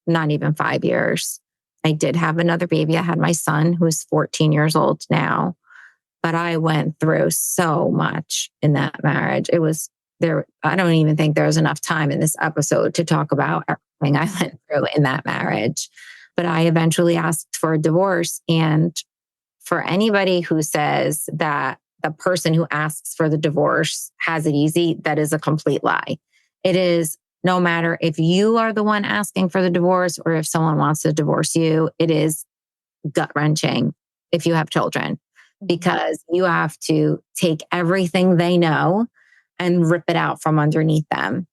not even 5 years. I did have another baby. I had my son, who's 14 years old now. But I went through so much in that marriage. It was there. I don't even think there was enough time in this episode to talk about everything I went through in that marriage. But I eventually asked for a divorce. And for anybody who says that the person who asks for the divorce has it easy, that is a complete lie. It is, no matter if you are the one asking for the divorce or if someone wants to divorce you, it is gut-wrenching if you have children, because you have to take everything they know and rip it out from underneath them.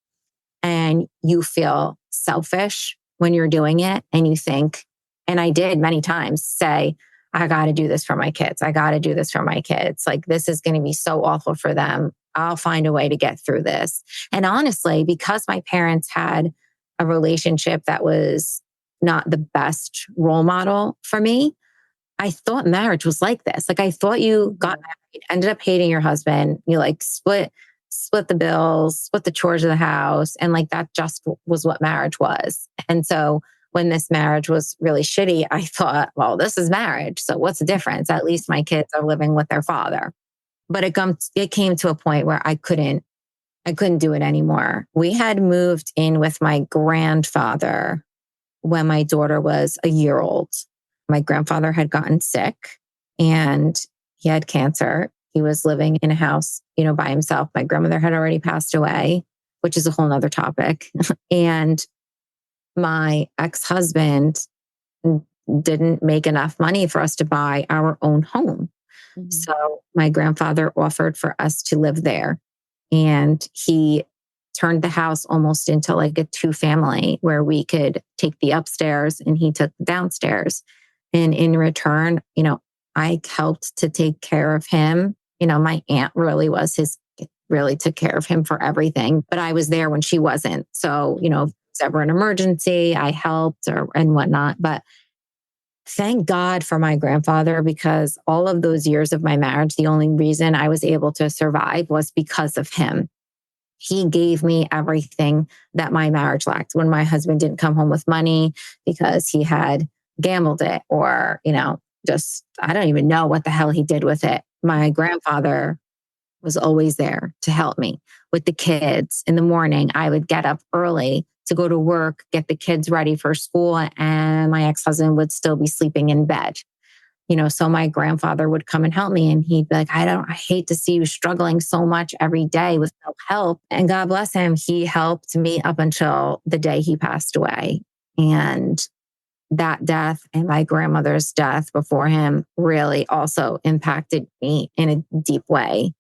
And you feel selfish when you're doing it. And you think, and I did many times say, I got to do this for my kids. I got to do this for my kids. Like, this is going to be so awful for them. I'll find a way to get through this. And honestly, because my parents had a relationship that was not the best role model for me, I thought marriage was like this. Like, I thought you got married, ended up hating your husband, you like split the bills, split the chores of the house. And like, that just was what marriage was. And so when this marriage was really shitty, I thought, well, this is marriage. So what's the difference? At least my kids are living with their father. But it came to a point where I couldn't do it anymore. We had moved in with my grandfather when my daughter was a year old. My grandfather had gotten sick and he had cancer. He was living in a house, by himself. My grandmother had already passed away, which is a whole nother topic. And my ex-husband didn't make enough money for us to buy our own home. Mm-hmm. So my grandfather offered for us to live there. And he turned the house almost into like a 2-family where we could take the upstairs and he took the downstairs. And in return, I helped to take care of him. My aunt really took care of him for everything, but I was there when she wasn't. So, if there's ever an emergency, I helped and whatnot. But thank God for my grandfather, because all of those years of my marriage, the only reason I was able to survive was because of him. He gave me everything that my marriage lacked. When my husband didn't come home with money because he had gambled it or, just, I don't even know what the hell he did with it. My grandfather was always there to help me with the kids. In the morning, I would get up early to go to work, get the kids ready for school, and my ex-husband would still be sleeping in bed. So my grandfather would come and help me and he'd be like, I hate to see you struggling so much every day with no help. And God bless him, he helped me up until the day he passed away. And that death and my grandmother's death before him really also impacted me in a deep way.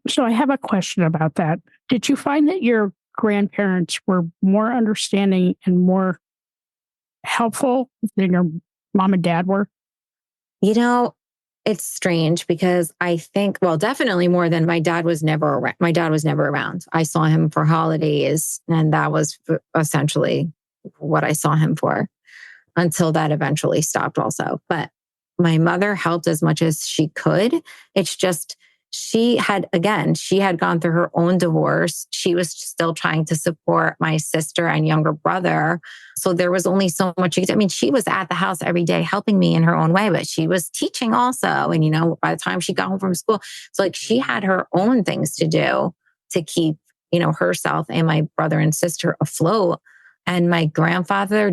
So I have a question about that. Did you find that your grandparents were more understanding and more helpful than your mom and dad were? You know, it's strange because I think, well, definitely more than my dad was never around. My dad was never around. I saw him for holidays, and that was essentially what I saw him for until that eventually stopped also. But my mother helped as much as she could. It's just, she had gone through her own divorce. She was still trying to support my sister and younger brother. So there was only so much she could do. I mean, she was at the house every day helping me in her own way, but she was teaching also. And, by the time she got home from school, it's like she had her own things to do to keep, herself and my brother and sister afloat. And my grandfather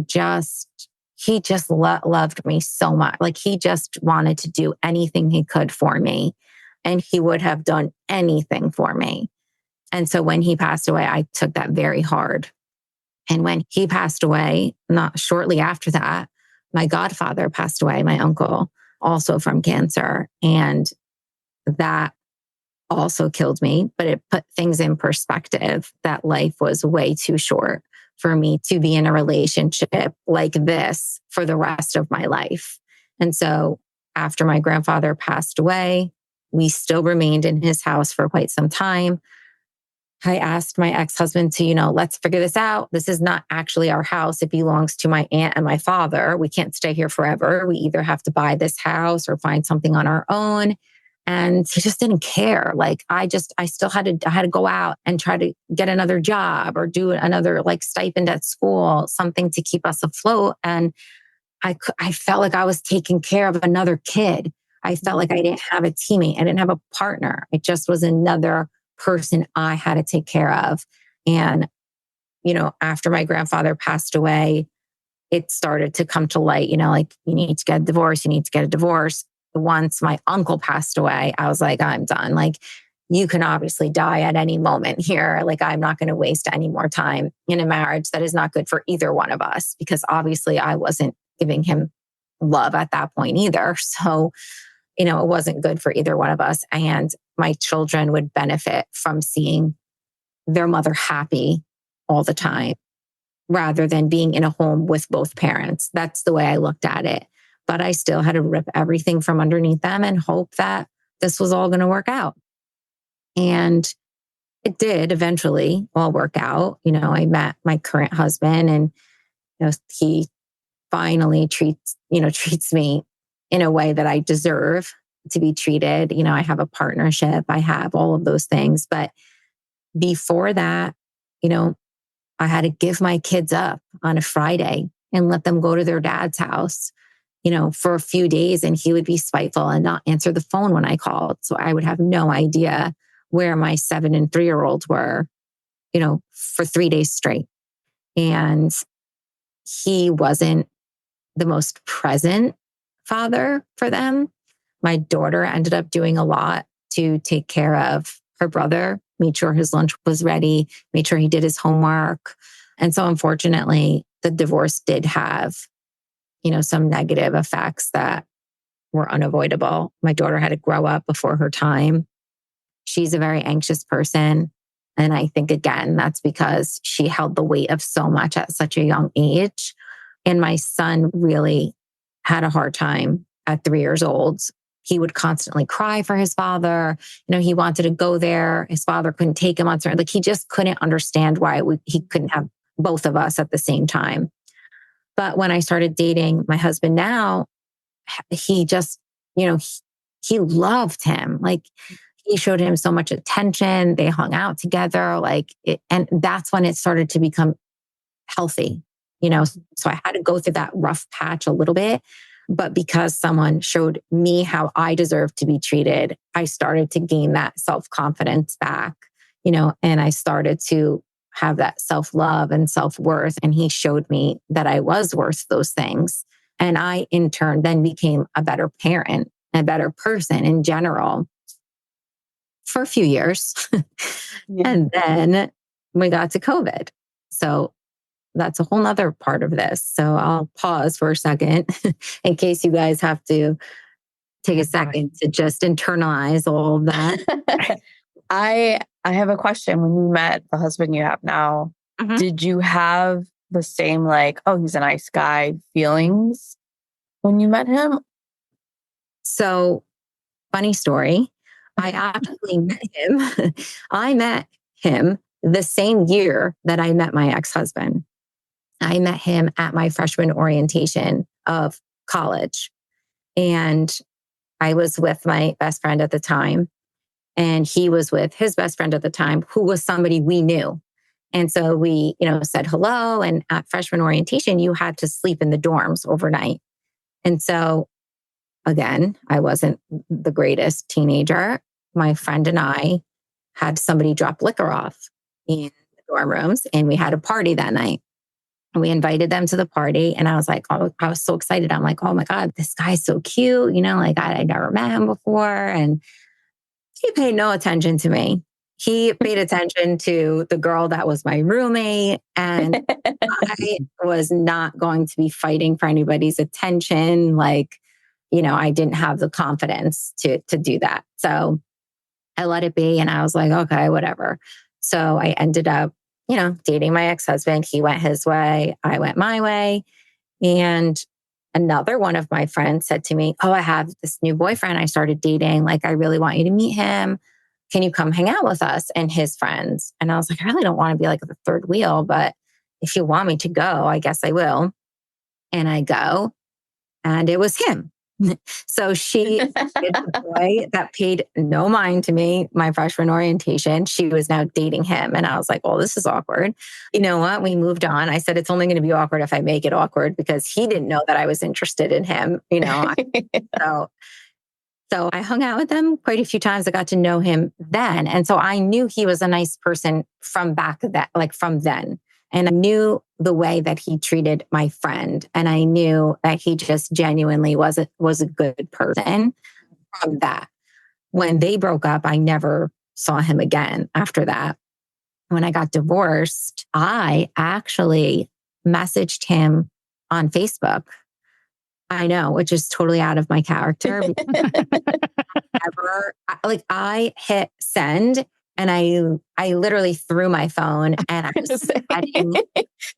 he just loved me so much. Like he just wanted to do anything he could for me. And he would have done anything for me. And so when he passed away, I took that very hard. And when he passed away, not shortly after that, my godfather passed away, my uncle, also from cancer. And that also killed me, but it put things in perspective that life was way too short for me to be in a relationship like this for the rest of my life. And so after my grandfather passed away, we still remained in his house for quite some time. I asked my ex-husband to, let's figure this out. This is not actually our house. It belongs to my aunt and my father. We can't stay here forever. We either have to buy this house or find something on our own. And he just didn't care. Like I still had to go out and try to get another job or do another like stipend at school, something to keep us afloat. And I felt like I was taking care of another kid. I felt like I didn't have a teammate. I didn't have a partner. It just was another person I had to take care of. And, after my grandfather passed away, it started to come to light, like you need to get a divorce. You need to get a divorce. Once my uncle passed away, I was like, I'm done. Like you can obviously die at any moment here. Like I'm not going to waste any more time in a marriage that is not good for either one of us, because obviously I wasn't giving him love at that point either. So, it wasn't good for either one of us. And my children would benefit from seeing their mother happy all the time rather than being in a home with both parents. That's the way I looked at it. But I still had to rip everything from underneath them and hope that this was all going to work out. And it did eventually all work out. I met my current husband, and he finally treats me in a way that I deserve to be treated. I have a partnership, I have all of those things. But before that, I had to give my kids up on a Friday and let them go to their dad's house, for a few days. And he would be spiteful and not answer the phone when I called. So I would have no idea where my 7 and 3-year-olds were, for 3 days straight. And he wasn't the most present father for them. My daughter ended up doing a lot to take care of her brother, made sure his lunch was ready, made sure he did his homework. And so unfortunately, the divorce did have, some negative effects that were unavoidable. My daughter had to grow up before her time. She's a very anxious person. And I think, again, that's because she held the weight of so much at such a young age. And my son really had a hard time at 3 years old. He would constantly cry for his father. He wanted to go there. His father couldn't take him on certain, like he just couldn't understand why he couldn't have both of us at the same time. But when I started dating my husband now, he just, he loved him. Like he showed him so much attention. They hung out together, and that's when it started to become healthy, So I had to go through that rough patch a little bit. But because someone showed me how I deserved to be treated, I started to gain that self-confidence back, and I started to have that self-love and self-worth. And he showed me that I was worth those things. And I, in turn, then became a better parent, a better person in general for a few years. Yeah. And then we got to COVID. So that's a whole nother part of this. So I'll pause for a second in case you guys have to take a second to just internalize all of that. I have a question. When you met the husband you have now, did you have the same, like, oh, he's a nice guy feelings when you met him? So, funny story. I actually met him. I met him the same year that I met my ex-husband. I met him at my freshman orientation of college. And I was with my best friend at the time. And he was with his best friend at the time, who was somebody we knew. And so we, said hello. And at freshman orientation, you had to sleep in the dorms overnight. And so again, I wasn't the greatest teenager. My friend and I had somebody drop liquor off in the dorm rooms, and we had a party that night. And we invited them to the party. And I was like, oh, I was so excited. I'm like, oh my God, this guy's so cute. I never met him before. And he paid no attention to me. He paid attention to the girl that was my roommate. And I was not going to be fighting for anybody's attention. I didn't have the confidence to do that. So I let it be. And I was like, okay, whatever. So I ended up, dating my ex-husband. He went his way. I went my way. And another one of my friends said to me, oh, I have this new boyfriend I started dating. I really want you to meet him. Can you come hang out with us and his friends? And I was like, I really don't want to be the third wheel, but if you want me to go, I guess I will. And I go, and it was him. So she is the boy that paid no mind to me, my freshman orientation. She was now dating him. And I was like, well, this is awkward. You know what? We moved on. I said, it's only going to be awkward if I make it awkward, because he didn't know that I was interested in him. So I hung out with him quite a few times. I got to know him then. And so I knew he was a nice person from then. And I knew the way that he treated my friend. And I knew that he just genuinely was a good person from that. When they broke up, I never saw him again after that. When I got divorced, I actually messaged him on Facebook. I know, which is totally out of my character. I hit send, and I literally threw my phone, and I was sweating.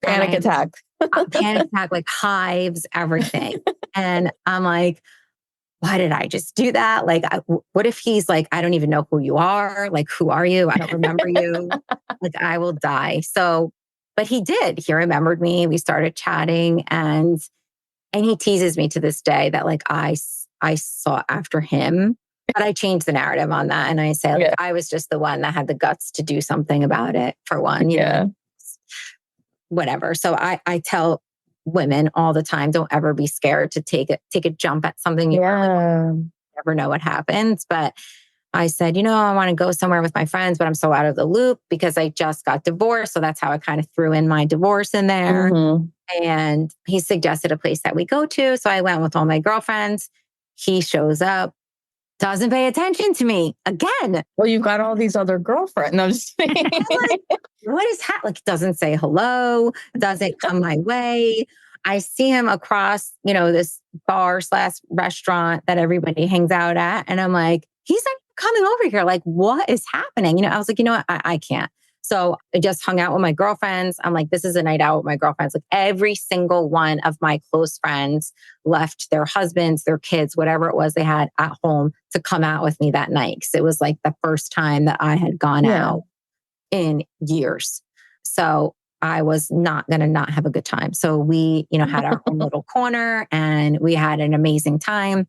Panic attack. Panic attack, hives, everything. And I'm like, why did I just do that? What if he's like, I don't even know who you are. Who are you? I don't remember you. I will die. So, but he did. He remembered me. We started chatting, and he teases me to this day that I sought after him. But I changed the narrative on that. And I say, I was just the one that had the guts to do something about it, for one, whatever. So I tell women all the time, don't ever be scared to take a jump at something. You never know what happens. But I said, I want to go somewhere with my friends, but I'm so out of the loop because I just got divorced. So that's how I kind of threw in my divorce in there. Mm-hmm. And he suggested a place that we go to. So I went with all my girlfriends. He shows up, doesn't pay attention to me again. Well, you've got all these other girlfriends. No, I'm just kidding. What is happening? Doesn't say hello, doesn't come my way. I see him across, this bar/restaurant that everybody hangs out at. And I'm like, he's not coming over here. What is happening? I was like, you know what? I can't. So I just hung out with my girlfriends. I'm like, this is a night out with my girlfriends. Every single one of my close friends left their husbands, their kids, whatever it was they had at home to come out with me that night. Because it was the first time that I had gone out in years. So I was not going to not have a good time. So we, had our own little corner, and we had an amazing time.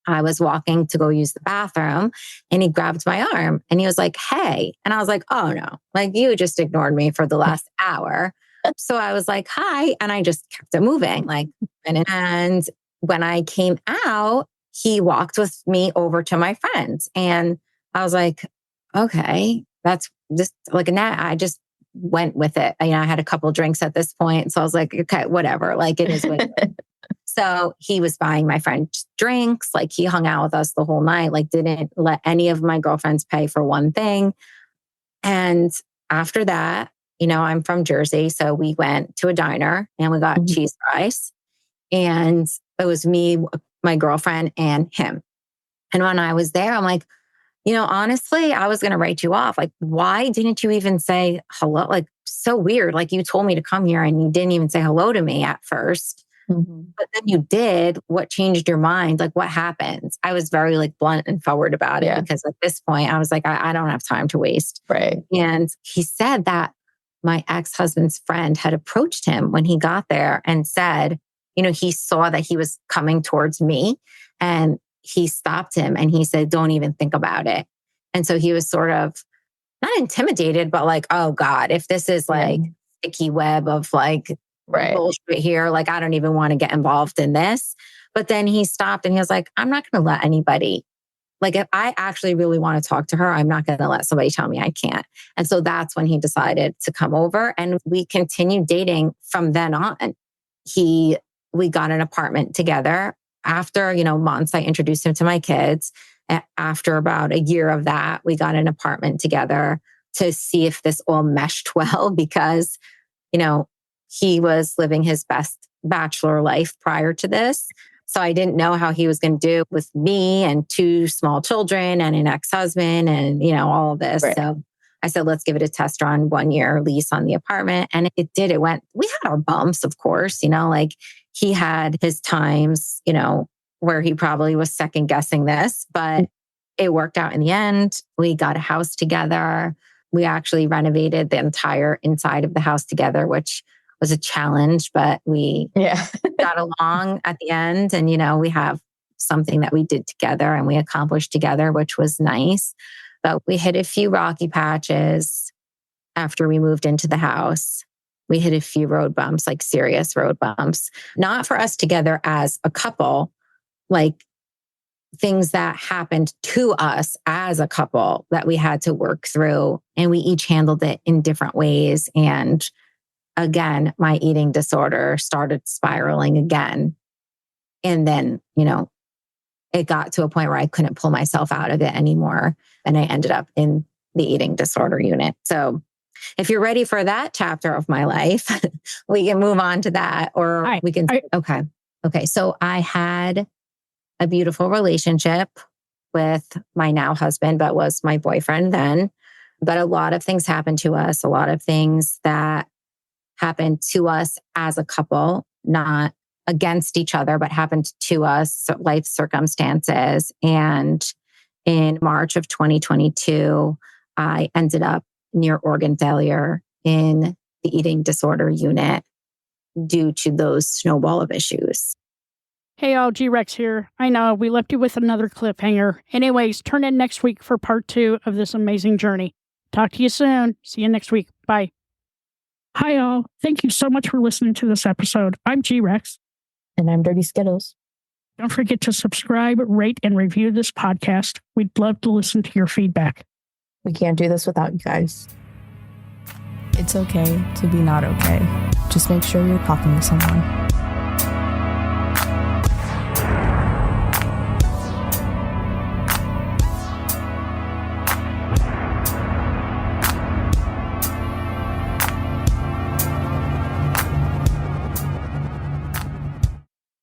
I was walking to go use the bathroom, and he grabbed my arm and he was like, hey. And I was like, oh no, you just ignored me for the last hour. So I was like, hi. And I just kept it moving. And when I came out, he walked with me over to my friends. And I was like, okay, that's just I just went with it. I had a couple drinks at this point. So I was like, okay, whatever. It is what it is. So he was buying my friend drinks. He hung out with us the whole night. Didn't let any of my girlfriends pay for one thing. And after that, I'm from Jersey. So we went to a diner and we got cheese fries. And it was me, my girlfriend, and him. And when I was there, I'm like, honestly, I was going to write you off. Why didn't you even say hello? So weird. You told me to come here and you didn't even say hello to me at first. But then you did. What changed your mind? Like, what happens? I was very like blunt and forward about it because at this point I was like, I don't have time to waste. Right. And he said that my ex-husband's friend had approached him when he got there and said, he saw that he was coming towards me and he stopped him and he said, don't even think about it. And so he was sort of not intimidated, but like, oh God, if this is like sticky web of like bullshit here, like I don't even want to get involved in this. But then he stopped and he was like, I'm not going to let anybody, like if I actually really want to talk to her, I'm not going to let somebody tell me I can't. And so that's when he decided to come over and we continued dating from then on. We got an apartment together. After, months, I introduced him to my kids. After about a year of that, we got an apartment together to see if this all meshed well because, he was living his best bachelor life prior to this. So I didn't know how he was going to do with me and 2 small children and an ex-husband and, all of this. Right. So I said, let's give it a test run, 1-year lease on the apartment. And it did. We had our bumps, of course, like he had his times, where he probably was second guessing this, but it worked out in the end. We got a house together. We actually renovated the entire inside of the house together, which was a challenge, but we got along at the end. And, we have something that we did together and we accomplished together, which was nice. But we hit a few rocky patches after we moved into the house. We hit a few road bumps, like serious road bumps, not for us together as a couple, like things that happened to us as a couple that we had to work through. And we each handled it in different ways. And again, my eating disorder started spiraling again. And then, it got to a point where I couldn't pull myself out of it anymore. And I ended up in the eating disorder unit. So if you're ready for that chapter of my life, we can move on to that or we can. Okay. So I had a beautiful relationship with my now husband, but was my boyfriend then. But a lot of things happened to us, a lot of things that happened to us as a couple, not against each other, but happened to us, life circumstances. And in March of 2022, I ended up near organ failure in the eating disorder unit due to those snowball of issues. Hey all, G-Rex here. I know, we left you with another cliffhanger. Anyways, turn in next week for part 2 of this amazing journey. Talk to you soon. See you next week. Bye. Hi all. Thank you so much for listening to this episode. I'm G-Rex. And I'm Dirty Skittles. Don't forget to subscribe, rate, and review this podcast. We'd love to listen to your feedback. We can't do this without you guys. It's okay to be not okay. Just make sure you're talking to someone.